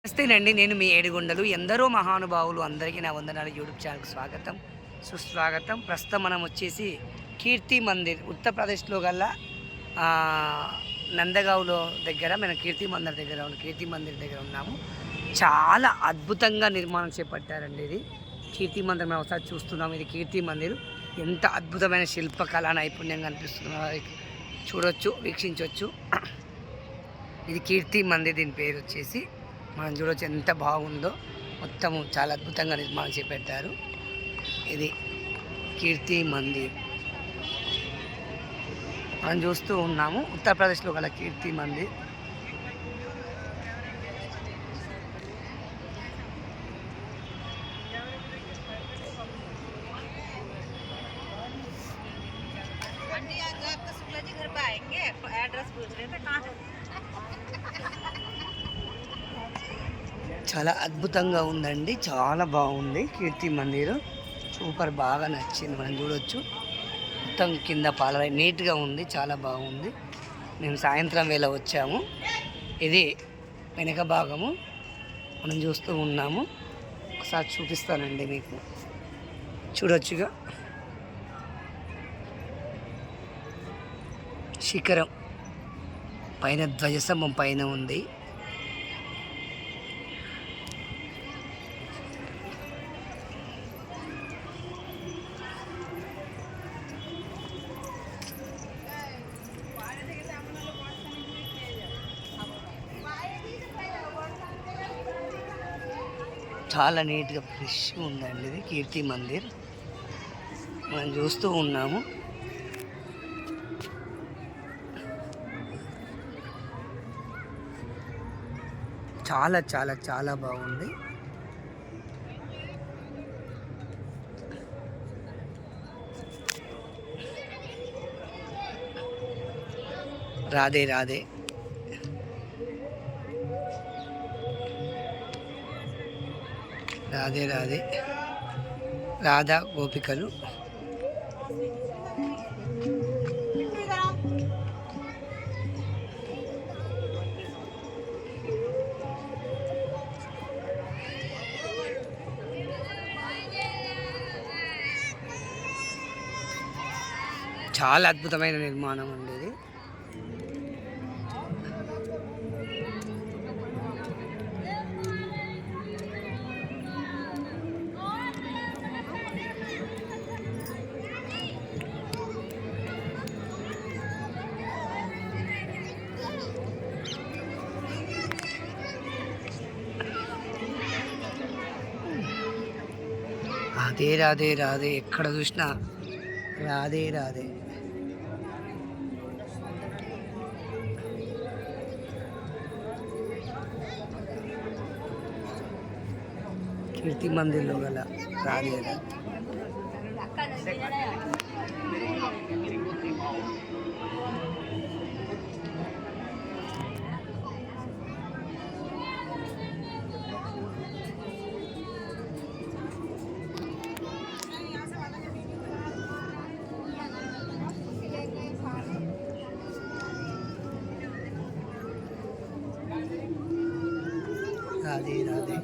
నమస్తేనండి. నేను మీ ఏడుగొండలు. ఎందరో మహానుభావులు అందరికీ నా వందనాలు. యూట్యూబ్ ఛానల్‌కి స్వాగతం, సుస్వాగతం. ప్రస్తుతం మనం వచ్చేసి కీర్తి మందిర్ ఉత్తరప్రదేశ్‌లో గల నందగావ్‌లో దగ్గర మనం కీర్తి మందిర్ దగ్గర ఉన్నాము. చాలా అద్భుతంగా నిర్మాణం చేపట్టారండి. ఇది కీర్తి మందిర్ మనం ఒకసారి చూస్తున్నాం. ఇది కీర్తి మందిర్ ఎంత అద్భుతమైన శిల్పకళా నైపుణ్యంగా అనిపిస్తుందో చూడొచ్చు, వీక్షించవచ్చు. ఇది కీర్తి మందిర్, దీని పేరు వచ్చేసి మనం చూడవచ్చు ఎంత బాగుందో. మొత్తము చాలా అద్భుతంగా నిర్మాణం చేపట్టారు. ఇది కీర్తి మందిర్ మనం చూస్తూ ఉన్నాము. ఉత్తరప్రదేశ్లో గల కీర్తి మందిర్. చాలా అద్భుతంగా ఉందండి. చాలా బాగుంది కీర్తి మందిర్. సూపర్, బాగా నచ్చింది. మనం చూడవచ్చు మొత్తం కింద పాలరాయి నీట్గా ఉంది, చాలా బాగుంది. మేము సాయంత్రం వేళ వచ్చాము. ఇది వెనక భాగము మనం చూస్తూ ఉన్నాము. ఒకసారి చూపిస్తానండి మీకు, చూడొచ్చుగా. శిఖరం పైన ధ్వజస్తంభం పైన ఉంది. చాలా నీట్గా ఫ్రెష్గా ఉందండి. ఇది కీర్తి మందిర్ మనం చూస్తూ ఉన్నాము. చాలా చాలా చాలా బాగుంది. రాధే రాధే. రాధే రాధే. రాధా గోపికలు. చాలా అద్భుతమైన నిర్మాణం ఉండేది. రాధే రాధే రాధే. ఎక్కడ చూసినా రాధే రాధే. కీర్తి మందిర్లో గల రాధే రాధే. రాధే రాధే.